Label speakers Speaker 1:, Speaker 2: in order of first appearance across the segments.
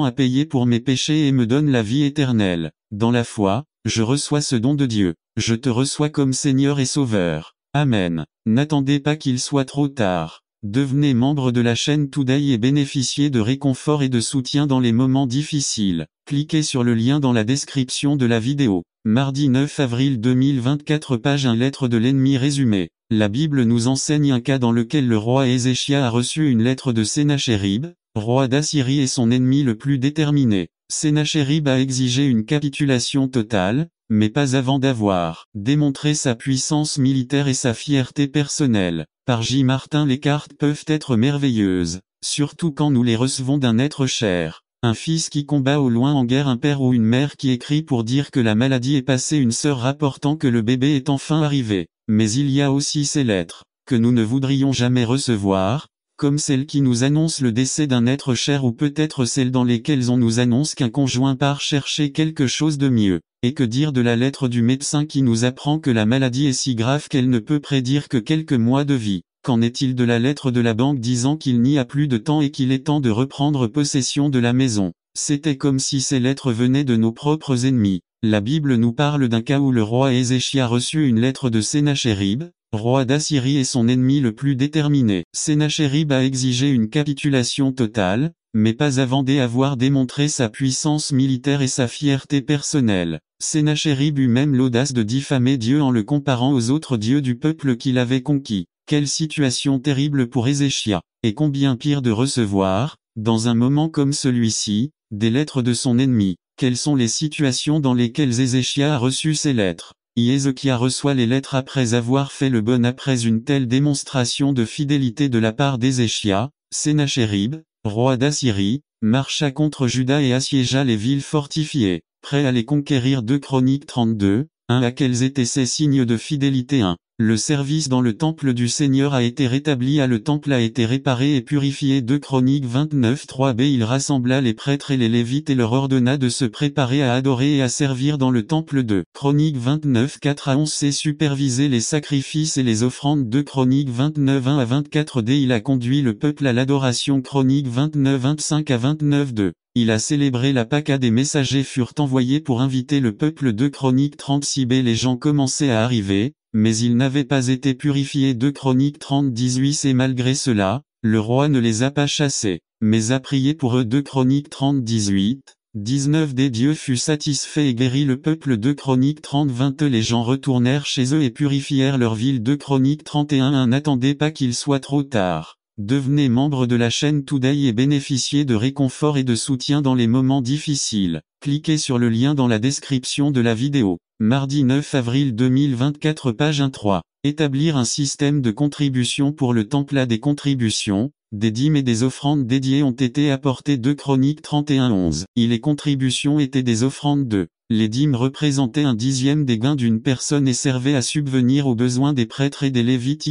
Speaker 1: a payé pour mes péchés et me donne la vie éternelle. Dans la foi, je reçois ce don de Dieu. Je te reçois comme Seigneur et Sauveur. Amen. N'attendez pas qu'il soit trop tard. Devenez membre de la chaîne Today et bénéficiez de réconfort et de soutien dans les moments difficiles. Cliquez sur le lien dans la description de la vidéo. Mardi 9 avril 2024 page 1 lettre de l'ennemi résumée. La Bible nous enseigne un cas dans lequel le roi Ézéchias a reçu une lettre de Sennachérib, roi d'Assyrie et son ennemi le plus déterminé. Sennachérib a exigé une capitulation totale, mais pas avant d'avoir démontré sa puissance militaire et sa fierté personnelle. Par J. Martin, les cartes peuvent être merveilleuses, surtout quand nous les recevons d'un être cher. Un fils qui combat au loin en guerre, un père ou une mère qui écrit pour dire que la maladie est passée, une sœur rapportant que le bébé est enfin arrivé. Mais il y a aussi ces lettres, que nous ne voudrions jamais recevoir, comme celles qui nous annoncent le décès d'un être cher ou peut-être celles dans lesquelles on nous annonce qu'un conjoint part chercher quelque chose de mieux. Et que dire de la lettre du médecin qui nous apprend que la maladie est si grave qu'elle ne peut prédire que quelques mois de vie? Qu'en est-il de la lettre de la banque disant qu'il n'y a plus de temps et qu'il est temps de reprendre possession de la maison? C'était comme si ces lettres venaient de nos propres ennemis. La Bible nous parle d'un cas où le roi Ézéchias reçut une lettre de Sennachérib, roi d'Assyrie et son ennemi le plus déterminé. Sennachérib a exigé une capitulation totale, mais pas avant d'avoir démontré sa puissance militaire et sa fierté personnelle. Sennachérib eut même l'audace de diffamer Dieu en le comparant aux autres dieux du peuple qu'il avait conquis. Quelle situation terrible pour Ézéchias, et combien pire de recevoir, dans un moment comme celui-ci, des lettres de son ennemi. Quelles sont les situations dans lesquelles Ézéchias a reçu ces lettres? Ézéchias reçoit les lettres après avoir fait le bon. Après une telle démonstration de fidélité de la part d'Ézéchias, Sennachérib, roi d'Assyrie, marcha contre Juda et assiégea les villes fortifiées, prêt à les conquérir. 2 Chroniques 32, 1. À quels étaient ces signes de fidélité? 1. Le service dans le temple du Seigneur a été rétabli. Le temple a été réparé et purifié. 2 Chroniques 29, 3b. Il rassembla les prêtres et les lévites et leur ordonna de se préparer à adorer et à servir dans le temple. 2 Chroniques 29, 4 à 11 c. Superviser les sacrifices et les offrandes. 2 Chroniques 29, 1 à 24 d. Il a conduit le peuple à l'adoration. Chroniques 29, 25 à 29 2. Il a célébré la Pâque. Des messagers furent envoyés pour inviter le peuple. 2 Chroniques 36b. Les gens commençaient à arriver, mais ils n'avaient pas été purifiés. 2 Chroniques 30, 18 et malgré cela, le roi ne les a pas chassés, mais a prié pour eux. 2 Chroniques 30, 18, 19 des Dieu fut satisfait et guérit le peuple. 2 Chroniques 30, 20 Les gens retournèrent chez eux et purifièrent leur ville. 2 Chroniques 31, 1 N'attendez pas qu'il soit trop tard. Devenez membre de la chaîne Today et bénéficiez de réconfort et de soutien dans les moments difficiles. Cliquez sur le lien dans la description de la vidéo. Mardi 9 avril 2024 page 1 3. Établir un système de contribution pour le temple. Des contributions, des dîmes et des offrandes dédiées ont été apportées. 2 Chroniques 31, 11. Les contributions étaient des offrandes de. Les dîmes représentaient un dixième des gains d'une personne et servaient à subvenir aux besoins des prêtres et des lévites.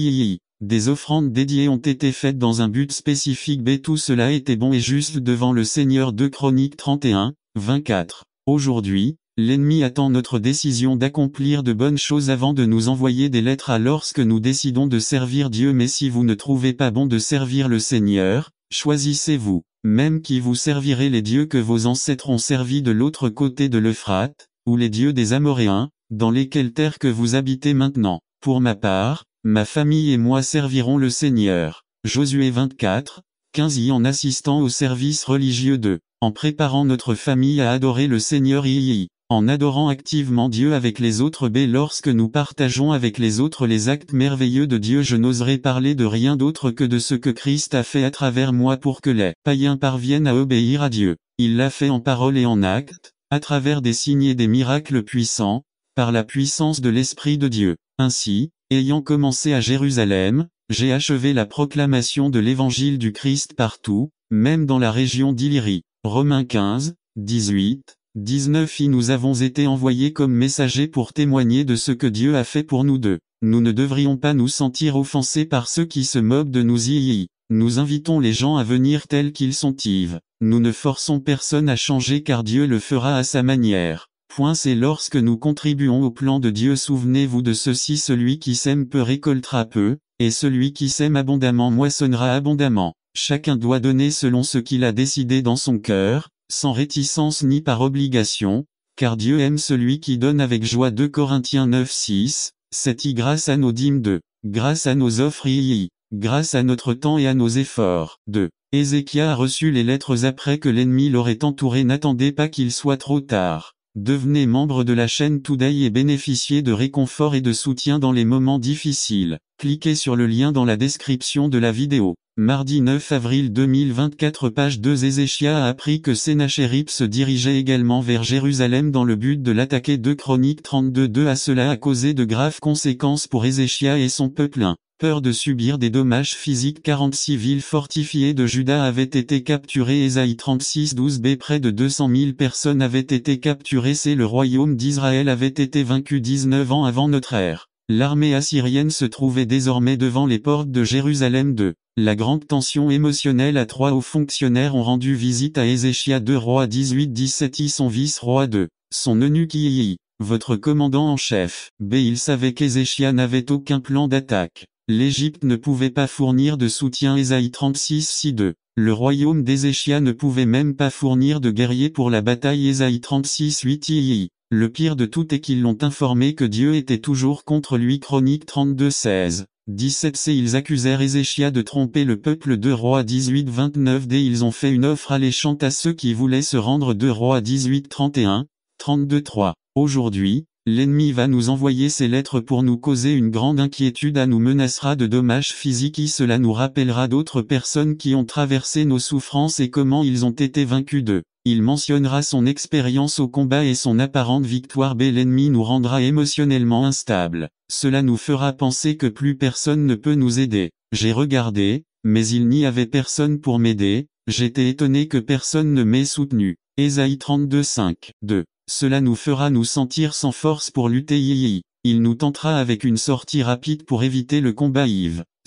Speaker 1: Des offrandes dédiées ont été faites dans un but spécifique. Tout cela était bon et juste devant le Seigneur. 2 Chroniques 31, 24. Aujourd'hui, l'ennemi attend notre décision d'accomplir de bonnes choses avant de nous envoyer des lettres lorsque nous décidons de servir Dieu. Mais si vous ne trouvez pas bon de servir le Seigneur, choisissez-vous, même qui vous servirez les dieux que vos ancêtres ont servis de l'autre côté de l'Euphrate, ou les dieux des Amoréens, dans lesquelles terres que vous habitez maintenant. Pour ma part, ma famille et moi servirons le Seigneur. Josué 24, 15. En assistant au service religieux de, en préparant notre famille à adorer le Seigneur en adorant activement Dieu avec les autres. Lorsque nous partageons avec les autres les actes merveilleux de Dieu, je n'oserais parler de rien d'autre que de ce que Christ a fait à travers moi pour que les païens parviennent à obéir à Dieu. Il l'a fait en parole et en acte, à travers des signes et des miracles puissants, par la puissance de l'Esprit de Dieu. Ainsi, ayant commencé à Jérusalem, j'ai achevé la proclamation de l'évangile du Christ partout, même dans la région d'Illyrie. Romains 15, 18, 19. Nous avons été envoyés comme messagers pour témoigner de ce que Dieu a fait pour nous deux. Nous ne devrions pas nous sentir offensés par ceux qui se moquent de nous. Nous invitons les gens à venir tels qu'ils sont. Nous ne forçons personne à changer car Dieu le fera à sa manière. C'est lorsque nous contribuons au plan de Dieu. Souvenez-vous de ceci: celui qui sème peu récoltera peu, et celui qui sème abondamment moissonnera abondamment. Chacun doit donner selon ce qu'il a décidé dans son cœur, sans réticence ni par obligation, car Dieu aime celui qui donne avec joie. 2 Corinthiens 9:6, c'est grâce à nos dîmes 2, grâce à nos offres grâce à notre temps et à nos efforts. 2. Ézéchias a reçu les lettres après que l'ennemi l'aurait entouré. N'attendez pas qu'il soit trop tard. Devenez membre de la chaîne Today et bénéficiez de réconfort et de soutien dans les moments difficiles. Cliquez sur le lien dans la description de la vidéo. Mardi 9 avril 2024 page 2 Ézéchias a appris que Sennachérib se dirigeait également vers Jérusalem dans le but de l'attaquer. 2 Chroniques 32:2 À cela a causé de graves conséquences pour Ézéchias et son peuple. 1. Peur de subir des dommages physiques. 46 villes fortifiées de Juda avaient été capturées. Ésaïe 36:12b Près de 200 000 personnes avaient été capturées. C'est le royaume d'Israël avait été vaincu 19 ans avant notre ère. L'armée assyrienne se trouvait désormais devant les portes de Jérusalem. 2. La grande tension émotionnelle. À 3 hauts fonctionnaires ont rendu visite à Ézéchias. 2 Rois 18-17 Son vice-roi. 2. Son eunuque votre commandant en chef. B. Il savait qu'Ézéchias n'avait aucun plan d'attaque. L'Égypte ne pouvait pas fournir de soutien. Ésaïe 36:6-2. Le royaume d'Ézéchias ne pouvait même pas fournir de guerriers pour la bataille. Ésaïe 36:8 Le pire de tout est qu'ils l'ont informé que Dieu était toujours contre lui. Chroniques 32:16-17 Ils accusèrent Ézéchias de tromper le peuple. 2 Rois 18:29 Ils ont fait une offre alléchante à ceux qui voulaient se rendre. 2 Rois 18:31-32-3 Aujourd'hui, l'ennemi va nous envoyer ces lettres pour nous causer une grande inquiétude. Nous menacera de dommages physiques. Cela nous rappellera d'autres personnes qui ont traversé nos souffrances et comment ils ont été vaincus. 2. Il mentionnera son expérience au combat et son apparente victoire. B. L'ennemi nous rendra émotionnellement instables. Cela nous fera penser que plus personne ne peut nous aider. J'ai regardé, mais il n'y avait personne pour m'aider. J'étais étonné que personne ne m'ait soutenu. Ésaïe 32:5. 2. Cela nous fera nous sentir sans force pour lutter. Il nous tentera avec une sortie rapide pour éviter le combat.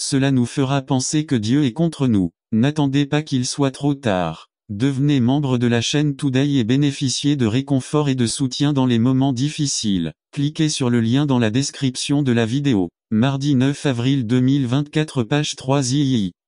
Speaker 1: Cela nous fera penser que Dieu est contre nous. N'attendez pas qu'il soit trop tard. Devenez membre de la chaîne Today et bénéficiez de réconfort et de soutien dans les moments difficiles. Cliquez sur le lien dans la description de la vidéo. Mardi 9 avril 2024 page 3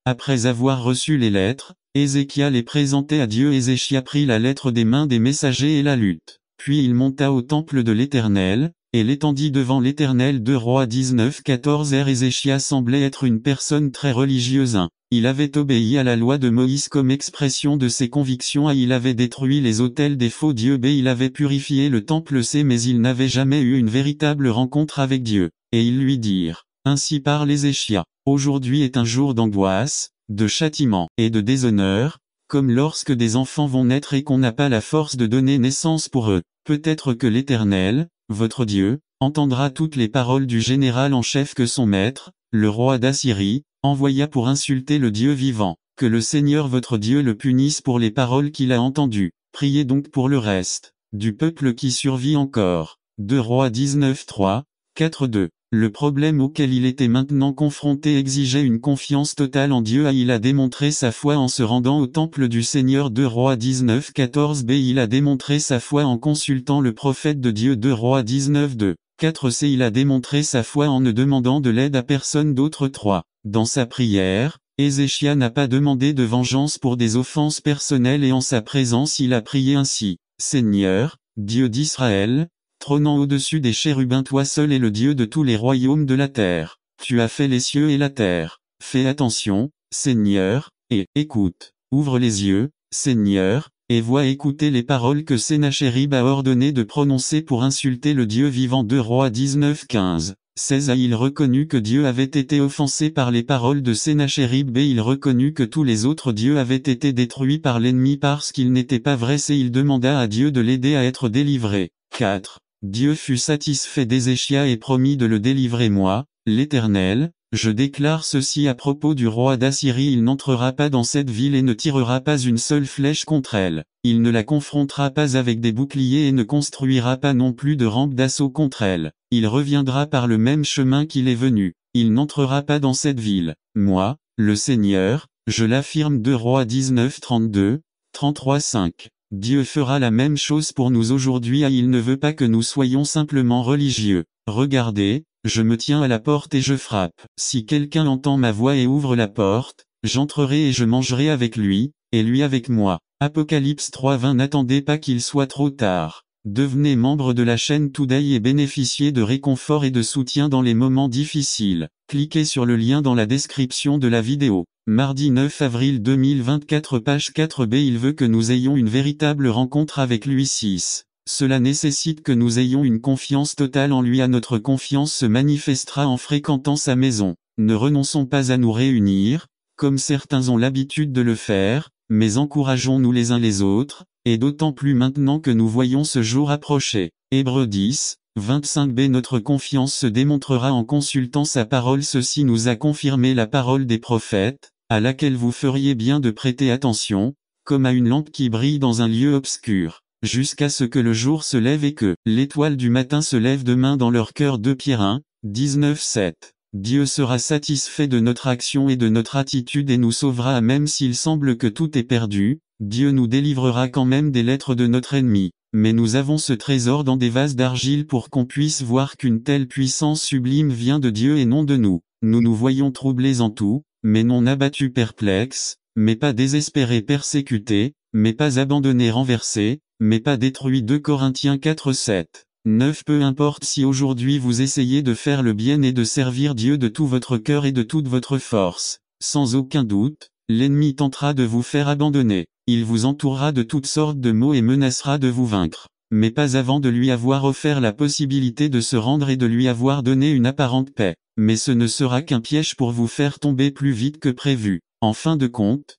Speaker 1: Après avoir reçu les lettres, Ézéchias les présentait à Dieu. Ézéchias prit la lettre des mains des messagers et la lut. Puis il monta au temple de l'Éternel, et l'étendit devant l'Éternel. 2 Rois 19:14 Ézéchias semblait être une personne très religieuse. 1. Il avait obéi à la loi de Moïse comme expression de ses convictions. A. Il avait détruit les autels des faux dieux. B. Il avait purifié le temple. C. Mais il n'avait jamais eu une véritable rencontre avec Dieu. Et ils lui dirent, ainsi parle Ézéchias, aujourd'hui est un jour d'angoisse, de châtiment et de déshonneur, comme lorsque des enfants vont naître et qu'on n'a pas la force de donner naissance pour eux. Peut-être que l'Éternel, votre Dieu, entendra toutes les paroles du général en chef que son maître, le roi d'Assyrie, envoya pour insulter le Dieu vivant. Que le Seigneur votre Dieu le punisse pour les paroles qu'il a entendues. Priez donc pour le reste du peuple qui survit encore. 2 Rois 19:3, 4-2. Le problème auquel il était maintenant confronté exigeait une confiance totale en Dieu. A. Il a démontré sa foi en se rendant au temple du Seigneur. 2 Rois 19:14 B. Il a démontré sa foi en consultant le prophète de Dieu. 2 Rois 19:2, 4 C. Il a démontré sa foi en ne demandant de l'aide à personne d'autre. 3. Dans sa prière, Ézéchias n'a pas demandé de vengeance pour des offenses personnelles et en sa présence il a prié ainsi. Seigneur, Dieu d'Israël, trônant au-dessus des chérubins, toi seul es le Dieu de tous les royaumes de la terre. Tu as fait les cieux et la terre. Fais attention, Seigneur, et écoute. Ouvre les yeux, Seigneur, et vois écouter les paroles que Sennachérib a ordonné de prononcer pour insulter le Dieu vivant. 2 Rois 19:15. 16 A. Il reconnut que Dieu avait été offensé par les paroles de Sennachérib. B. Il reconnut que tous les autres dieux avaient été détruits par l'ennemi parce qu'ils n'étaient pas vrais. C. Il demanda à Dieu de l'aider à être délivré. 4. Dieu fut satisfait d'Ézéchias et promit de le délivrer. Moi, l'Éternel, je déclare ceci à propos du roi d'Assyrie. Il n'entrera pas dans cette ville et ne tirera pas une seule flèche contre elle. Il ne la confrontera pas avec des boucliers et ne construira pas non plus de rampe d'assaut contre elle. Il reviendra par le même chemin qu'il est venu. Il n'entrera pas dans cette ville. Moi, le Seigneur, je l'affirme. 2 Rois 19:32, 33-5. Dieu fera la même chose pour nous aujourd'hui. Il ne veut pas que nous soyons simplement religieux. Regardez, je me tiens à la porte et je frappe. Si quelqu'un entend ma voix et ouvre la porte, j'entrerai et je mangerai avec lui, et lui avec moi. Apocalypse 3:20. N'attendez pas qu'il soit trop tard. Devenez membre de la chaîne Today et bénéficiez de réconfort et de soutien dans les moments difficiles. Cliquez sur le lien dans la description de la vidéo. Mardi 9 avril 2024, page 4b. Il veut que nous ayons une véritable rencontre avec lui. 6. Cela nécessite que nous ayons une confiance totale en lui. Notre confiance se manifestera en fréquentant sa maison. Ne renonçons pas à nous réunir, comme certains ont l'habitude de le faire, mais encourageons-nous les uns les autres, et d'autant plus maintenant que nous voyons ce jour approcher. Hébreux 10, 25b. Notre confiance se démontrera en consultant sa parole. Ceci nous a confirmé la parole des prophètes, à laquelle vous feriez bien de prêter attention, comme à une lampe qui brille dans un lieu obscur, jusqu'à ce que le jour se lève et que l'étoile du matin se lève demain dans leur cœur. 2 Pierre 1, 19-7. Dieu sera satisfait de notre action et de notre attitude et nous sauvera même s'il semble que tout est perdu. Dieu nous délivrera quand même des lettres de notre ennemi. Mais nous avons ce trésor dans des vases d'argile pour qu'on puisse voir qu'une telle puissance sublime vient de Dieu et non de nous. Nous nous voyons troublés en tout, mais non abattus, perplexes, mais pas désespérés, persécutés, mais pas abandonnés, renversés, mais pas détruits. 2 Corinthiens 4-7. 9. Peu importe si aujourd'hui vous essayez de faire le bien et de servir Dieu de tout votre cœur et de toute votre force, sans aucun doute, l'ennemi tentera de vous faire abandonner. Il vous entourera de toutes sortes de maux et menacera de vous vaincre, mais pas avant de lui avoir offert la possibilité de se rendre et de lui avoir donné une apparente paix. Mais ce ne sera qu'un piège pour vous faire tomber plus vite que prévu. En fin de compte,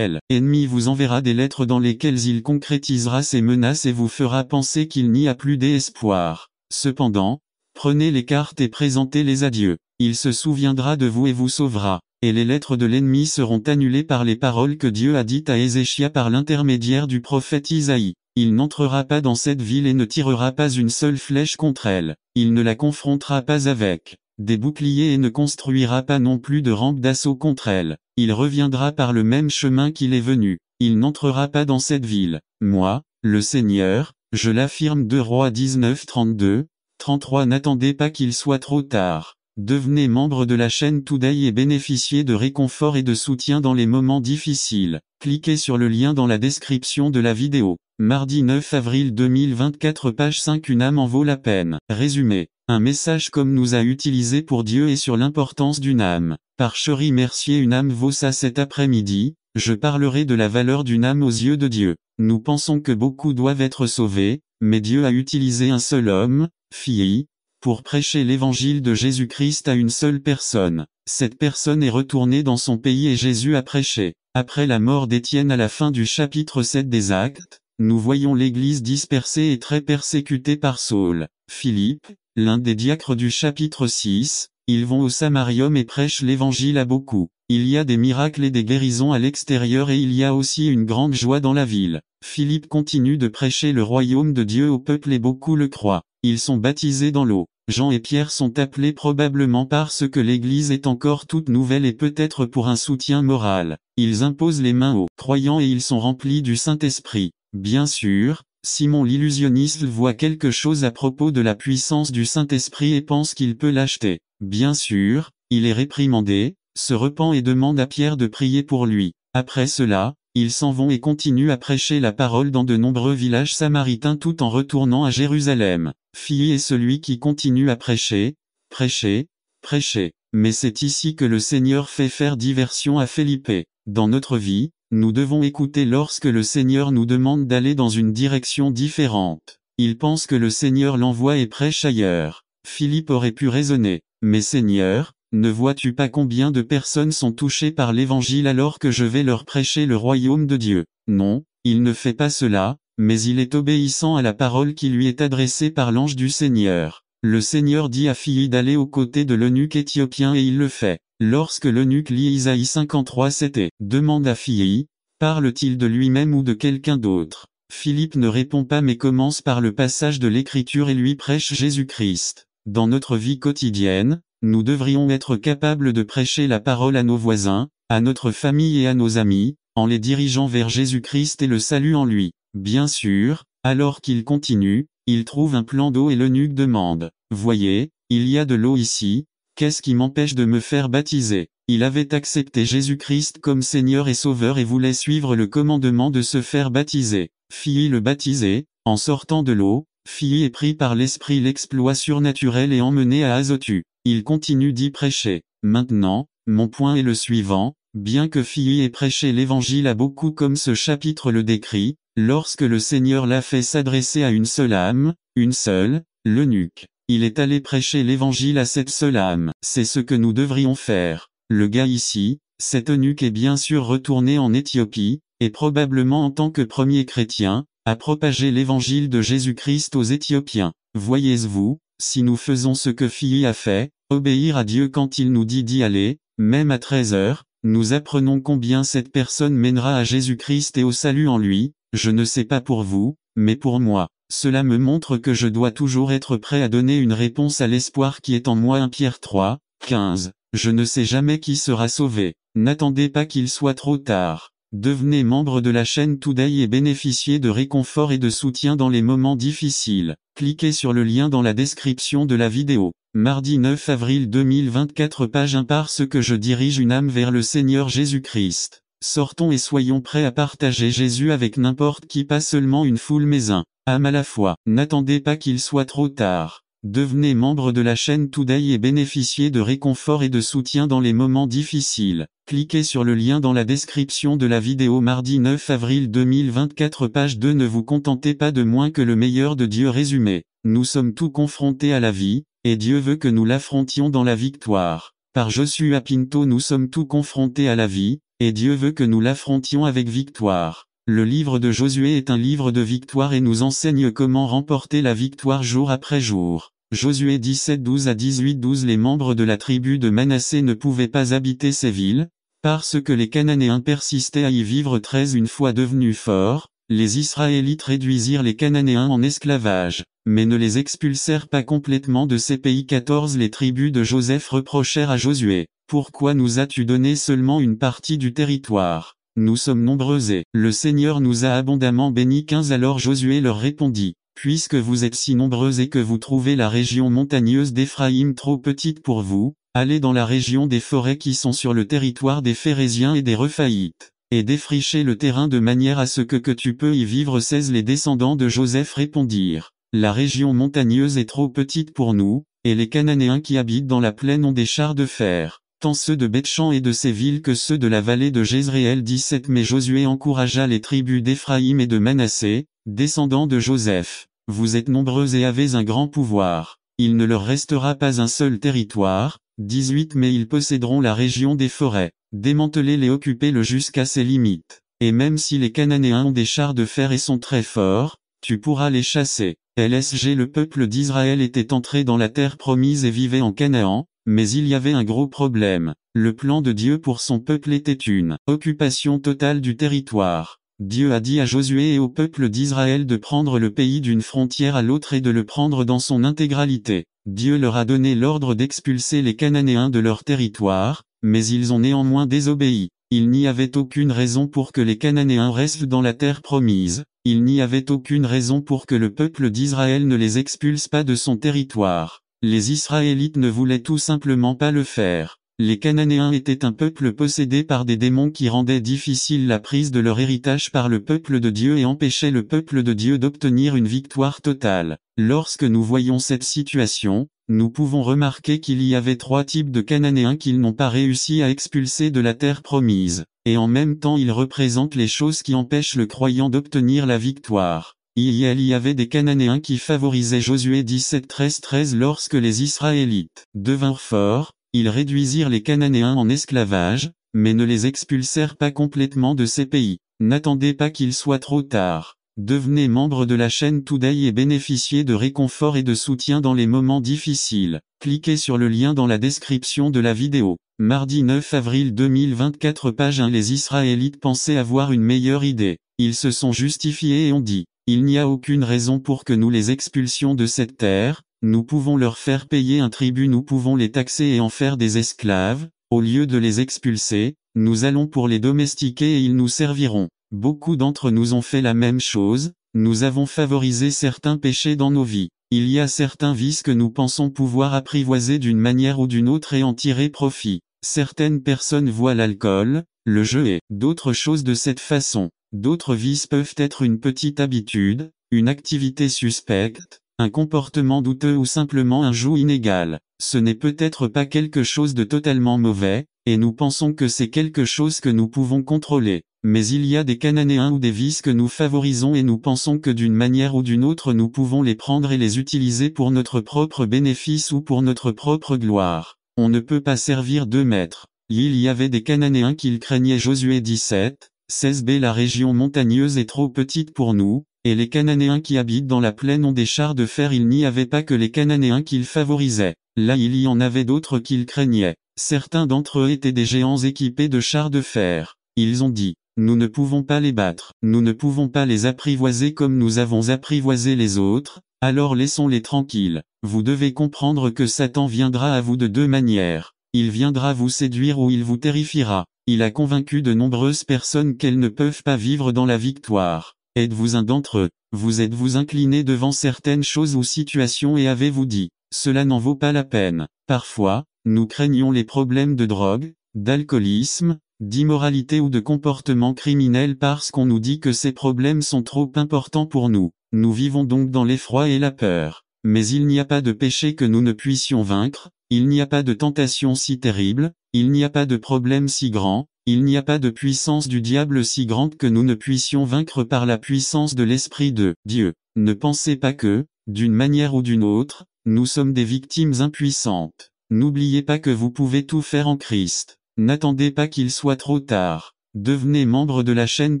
Speaker 1: l'ennemi vous enverra des lettres dans lesquelles il concrétisera ses menaces et vous fera penser qu'il n'y a plus d'espoir. Cependant, prenez les cartes et présentez-les à Dieu. Il se souviendra de vous et vous sauvera. Et les lettres de l'ennemi seront annulées par les paroles que Dieu a dites à Ézéchias par l'intermédiaire du prophète Isaïe. Il n'entrera pas dans cette ville et ne tirera pas une seule flèche contre elle. Il ne la confrontera pas avec des boucliers et ne construira pas non plus de rampe d'assaut contre elle. Il reviendra par le même chemin qu'il est venu. Il n'entrera pas dans cette ville. Moi, le Seigneur, je l'affirme. 2 Rois 19-32, 33. N'attendez pas qu'il soit trop tard. Devenez membre de la chaîne Today et bénéficiez de réconfort et de soutien dans les moments difficiles. Cliquez sur le lien dans la description de la vidéo. Mardi 9 avril 2024, page 5. Une âme en vaut la peine. Résumé. Un message comme nous a utilisé pour Dieu et sur l'importance d'une âme. Par Cherie Mercier. Une âme vaut ça. Cet après-midi, je parlerai de la valeur d'une âme aux yeux de Dieu. Nous pensons que beaucoup doivent être sauvés, mais Dieu a utilisé un seul homme, Fille, pour prêcher l'évangile de Jésus-Christ à une seule personne. Cette personne est retournée dans son pays et Jésus a prêché. Après la mort d'Étienne à la fin du chapitre 7 des Actes, nous voyons l'Église dispersée et très persécutée par Saul. Philippe, l'un des diacres du chapitre 6, ils vont au Samarium et prêchent l'évangile à beaucoup. Il y a des miracles et des guérisons à l'extérieur et il y a aussi une grande joie dans la ville. Philippe continue de prêcher le royaume de Dieu au peuple et beaucoup le croient. Ils sont baptisés dans l'eau. Jean et Pierre sont appelés probablement parce que l'Église est encore toute nouvelle et peut-être pour un soutien moral. Ils imposent les mains aux croyants et ils sont remplis du Saint-Esprit. Bien sûr, Simon l'illusionniste voit quelque chose à propos de la puissance du Saint-Esprit et pense qu'il peut l'acheter. Bien sûr, il est réprimandé, se repent et demande à Pierre de prier pour lui. Après cela, ils s'en vont et continuent à prêcher la parole dans de nombreux villages samaritains tout en retournant à Jérusalem. Fille est celui qui continue à prêcher, prêcher, prêcher. Mais c'est ici que le Seigneur fait faire diversion à Philippe. Dans notre vie, nous devons écouter lorsque le Seigneur nous demande d'aller dans une direction différente. Il pense que le Seigneur l'envoie et prêche ailleurs. Philippe aurait pu raisonner, mais Seigneur, ne vois-tu pas combien de personnes sont touchées par l'évangile alors que je vais leur prêcher le royaume de Dieu? Non, il ne fait pas cela, mais il est obéissant à la parole qui lui est adressée par l'ange du Seigneur. Le Seigneur dit à Fille d'aller aux côtés de l'eunuque éthiopien et il le fait. Lorsque l'eunuque lit Isaïe 53:7 et demande à Fille, parle-t-il de lui-même ou de quelqu'un d'autre? Philippe ne répond pas mais commence par le passage de l'Écriture et lui prêche Jésus-Christ. Dans notre vie quotidienne, nous devrions être capables de prêcher la parole à nos voisins, à notre famille et à nos amis, en les dirigeant vers Jésus-Christ et le salut en lui. Bien sûr, alors qu'il continue, il trouve un plan d'eau et l'eunuque demande, « Voyez, il y a de l'eau ici, qu'est-ce qui m'empêche de me faire baptiser ?» Il avait accepté Jésus-Christ comme Seigneur et Sauveur et voulait suivre le commandement de se faire baptiser. Fille le baptisé, en sortant de l'eau, Fille est pris par l'Esprit l'exploit surnaturel et emmené à Azotus. Il continue d'y prêcher. Maintenant, mon point est le suivant, bien que Fille ait prêché l'évangile à beaucoup comme ce chapitre le décrit, lorsque le Seigneur l'a fait s'adresser à une seule âme, une seule, l'eunuque, il est allé prêcher l'évangile à cette seule âme. C'est ce que nous devrions faire. Le gars ici, cet eunuque est bien sûr retourné en Éthiopie, et probablement en tant que premier chrétien, a propagé l'évangile de Jésus-Christ aux Éthiopiens. Voyez-vous, si nous faisons ce que Fille a fait, obéir à Dieu quand il nous dit d'y aller, même à 13 heures, nous apprenons combien cette personne mènera à Jésus-Christ et au salut en lui. Je ne sais pas pour vous, mais pour moi, cela me montre que je dois toujours être prêt à donner une réponse à l'espoir qui est en moi. 1 Pierre 3, 15. Je ne sais jamais qui sera sauvé. N'attendez pas qu'il soit trop tard. Devenez membre de la chaîne Today et bénéficiez de réconfort et de soutien dans les moments difficiles. Cliquez sur le lien dans la description de la vidéo. Mardi 9 avril 2024 page 1 parce que je dirige une âme vers le Seigneur Jésus-Christ. Sortons et soyons prêts à partager Jésus avec n'importe qui, pas seulement une foule mais un âme à la fois. N'attendez pas qu'il soit trop tard. Devenez membre de la chaîne Today et bénéficiez de réconfort et de soutien dans les moments difficiles. Cliquez sur le lien dans la description de la vidéo. Mardi 9 avril 2024 page 2. Ne vous contentez pas de moins que le meilleur de Dieu. Résumé. Nous sommes tous confrontés à la vie, et Dieu veut que nous l'affrontions dans la victoire. Par Joshua Pinto. Nous sommes tous confrontés à la vie, et Dieu veut que nous l'affrontions avec victoire. Le livre de Josué est un livre de victoire et nous enseigne comment remporter la victoire jour après jour. Josué 17 12 à 18 12. Les membres de la tribu de Manassé ne pouvaient pas habiter ces villes, parce que les Cananéens persistaient à y vivre. 13 Une fois devenus forts, les Israélites réduisirent les Cananéens en esclavage, mais ne les expulsèrent pas complètement de ces pays. 14 Les tribus de Joseph reprochèrent à Josué: pourquoi nous as-tu donné seulement une partie du territoire? Nous sommes nombreux et le Seigneur nous a abondamment bénis. 15 Alors Josué leur répondit: puisque vous êtes si nombreux et que vous trouvez la région montagneuse d'Éphraïm trop petite pour vous, allez dans la région des forêts qui sont sur le territoire des Phéréziens et des Rephaïtes, et défrichez le terrain de manière à ce que tu peux y vivre. 16 Les descendants de Joseph répondirent: la région montagneuse est trop petite pour nous, et les Cananéens qui habitent dans la plaine ont des chars de fer, tant ceux de Beth-Shan et de ses villes que ceux de la vallée de Jezréel. 17 Mais Josué encouragea les tribus d'Éphraïm et de Manassé, descendants de Joseph: vous êtes nombreux et avez un grand pouvoir. Il ne leur restera pas un seul territoire. 18 Mais ils posséderont la région des forêts. Démantelez-les, occupez-le jusqu'à ses limites. Et même si les Cananéens ont des chars de fer et sont très forts, tu pourras les chasser. LSG Le peuple d'Israël était entré dans la terre promise et vivait en Canaan, mais il y avait un gros problème. Le plan de Dieu pour son peuple était une occupation totale du territoire. Dieu a dit à Josué et au peuple d'Israël de prendre le pays d'une frontière à l'autre et de le prendre dans son intégralité. Dieu leur a donné l'ordre d'expulser les Cananéens de leur territoire, mais ils ont néanmoins désobéi. Il n'y avait aucune raison pour que les Cananéens restent dans la terre promise. Il n'y avait aucune raison pour que le peuple d'Israël ne les expulse pas de son territoire. Les Israélites ne voulaient tout simplement pas le faire. Les Cananéens étaient un peuple possédé par des démons qui rendaient difficile la prise de leur héritage par le peuple de Dieu et empêchaient le peuple de Dieu d'obtenir une victoire totale. Lorsque nous voyons cette situation, nous pouvons remarquer qu'il y avait 3 types de Cananéens qu'ils n'ont pas réussi à expulser de la terre promise, et en même temps ils représentent les choses qui empêchent le croyant d'obtenir la victoire. Il y avait des Cananéens qui favorisaient Josué 17 13 Lorsque les Israélites devinrent forts, ils réduisirent les Cananéens en esclavage, mais ne les expulsèrent pas complètement de ces pays. N'attendez pas qu'il soit trop tard. Devenez membre de la chaîne Today et bénéficiez de réconfort et de soutien dans les moments difficiles. Cliquez sur le lien dans la description de la vidéo. Mardi 9 avril 2024 page 1 Les Israélites pensaient avoir une meilleure idée. Ils se sont justifiés et ont dit: il n'y a aucune raison pour que nous les expulsions de cette terre. Nous pouvons leur faire payer un tribut, nous pouvons les taxer et en faire des esclaves. Au lieu de les expulser, nous allons pour les domestiquer et ils nous serviront. Beaucoup d'entre nous ont fait la même chose, nous avons favorisé certains péchés dans nos vies. Il y a certains vices que nous pensons pouvoir apprivoiser d'une manière ou d'une autre et en tirer profit. Certaines personnes voient l'alcool, le jeu et d'autres choses de cette façon. D'autres vices peuvent être une petite habitude, une activité suspecte, un comportement douteux ou simplement un joug inégal. Ce n'est peut-être pas quelque chose de totalement mauvais, et nous pensons que c'est quelque chose que nous pouvons contrôler. Mais il y a des cananéens ou des vices que nous favorisons et nous pensons que d'une manière ou d'une autre nous pouvons les prendre et les utiliser pour notre propre bénéfice ou pour notre propre gloire. On ne peut pas servir deux maîtres. Il y avait des Cananéens qu'ils craignaient. Josué 17, 16b. La région montagneuse est trop petite pour nous, et les Cananéens qui habitent dans la plaine ont des chars de fer. Il n'y avait pas que les Cananéens qu'ils favorisaient. Là il y en avait d'autres qu'ils craignaient. Certains d'entre eux étaient des géants équipés de chars de fer. Ils ont dit: nous ne pouvons pas les battre. Nous ne pouvons pas les apprivoiser comme nous avons apprivoisé les autres, alors laissons-les tranquilles. Vous devez comprendre que Satan viendra à vous de deux manières. Il viendra vous séduire ou il vous terrifiera. Il a convaincu de nombreuses personnes qu'elles ne peuvent pas vivre dans la victoire. Êtes-vous un d'entre eux? Vous êtes-vous incliné devant certaines choses ou situations et avez-vous dit: cela n'en vaut pas la peine? Parfois, nous craignons les problèmes de drogue, d'alcoolisme, d'immoralité ou de comportement criminel parce qu'on nous dit que ces problèmes sont trop importants pour nous. Nous vivons donc dans l'effroi et la peur. Mais il n'y a pas de péché que nous ne puissions vaincre, il n'y a pas de tentation si terrible, il n'y a pas de problème si grand, il n'y a pas de puissance du diable si grande que nous ne puissions vaincre par la puissance de l'Esprit de Dieu. Ne pensez pas que, d'une manière ou d'une autre, nous sommes des victimes impuissantes. N'oubliez pas que vous pouvez tout faire en Christ. N'attendez pas qu'il soit trop tard. Devenez membre de la chaîne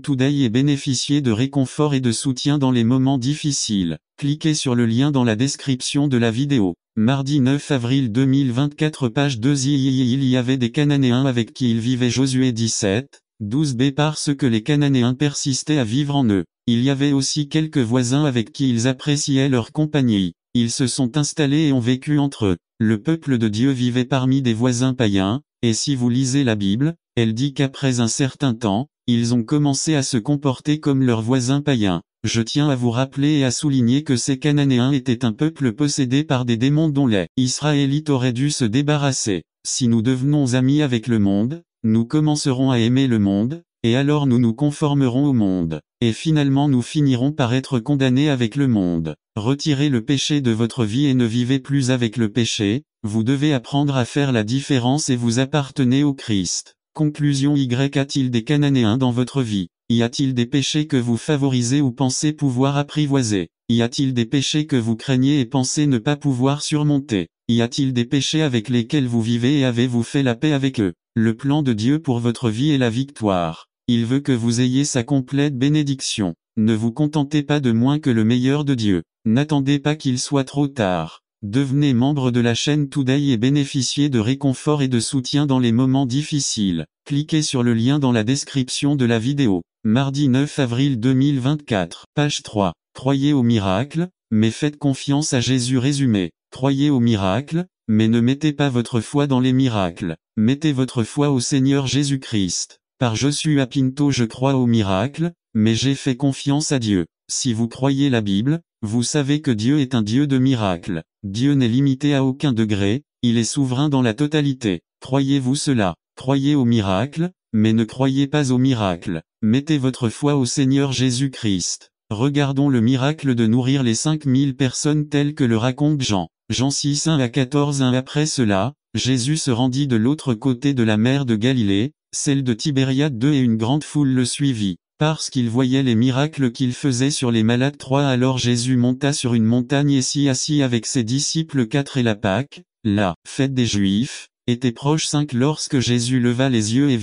Speaker 1: Today et bénéficiez de réconfort et de soutien dans les moments difficiles. Cliquez sur le lien dans la description de la vidéo. Mardi 9 avril 2024 page 2. Il y avait des Cananéens avec qui il vivait. Josué 17, 12b. Parce que les Cananéens persistaient à vivre en eux. Il y avait aussi quelques voisins avec qui ils appréciaient leur compagnie. Ils se sont installés et ont vécu entre eux. Le peuple de Dieu vivait parmi des voisins païens, et si vous lisez la Bible, elle dit qu'après un certain temps, ils ont commencé à se comporter comme leurs voisins païens. Je tiens à vous rappeler et à souligner que ces Cananéens étaient un peuple possédé par des démons dont les Israélites auraient dû se débarrasser. Si nous devenons amis avec le monde, nous commencerons à aimer le monde, et alors nous nous conformerons au monde. Et finalement nous finirons par être condamnés avec le monde. Retirez le péché de votre vie et ne vivez plus avec le péché, vous devez apprendre à faire la différence et vous appartenez au Christ. Conclusion. Y a-t-il des Cananéens dans votre vie? Y a-t-il des péchés que vous favorisez ou pensez pouvoir apprivoiser? Y a-t-il des péchés que vous craignez et pensez ne pas pouvoir surmonter? Y a-t-il des péchés avec lesquels vous vivez et avez-vous fait la paix avec eux? Le plan de Dieu pour votre vie est la victoire. Il veut que vous ayez sa complète bénédiction. Ne vous contentez pas de moins que le meilleur de Dieu. N'attendez pas qu'il soit trop tard. Devenez membre de la chaîne Today et bénéficiez de réconfort et de soutien dans les moments difficiles. Cliquez sur le lien dans la description de la vidéo. Mardi 9 avril 2024. Page 3. Croyez au miracle, mais faites confiance à Jésus. Résumé. Croyez au miracle, mais ne mettez pas votre foi dans les miracles. Mettez votre foi au Seigneur Jésus-Christ. Par Joshua Pinto. Je crois au miracle, mais j'ai fait confiance à Dieu. Si vous croyez la Bible, vous savez que Dieu est un Dieu de miracles. Dieu n'est limité à aucun degré, il est souverain dans la totalité. Croyez-vous cela? Croyez au miracle, mais ne croyez pas au miracle. Mettez votre foi au Seigneur Jésus-Christ. Regardons le miracle de nourrir les 5000 personnes tel que le raconte Jean. Jean 6, 1 à 14. Après cela, Jésus se rendit de l'autre côté de la mer de Galilée, celle de Tibériade 2, et une grande foule le suivit. Parce qu'il voyait les miracles qu'il faisait sur les malades. 3. Alors Jésus monta sur une montagne et s'y assit avec ses disciples. 4. Et la Pâque, la fête des Juifs, était proche. 5. Lorsque Jésus leva les yeux et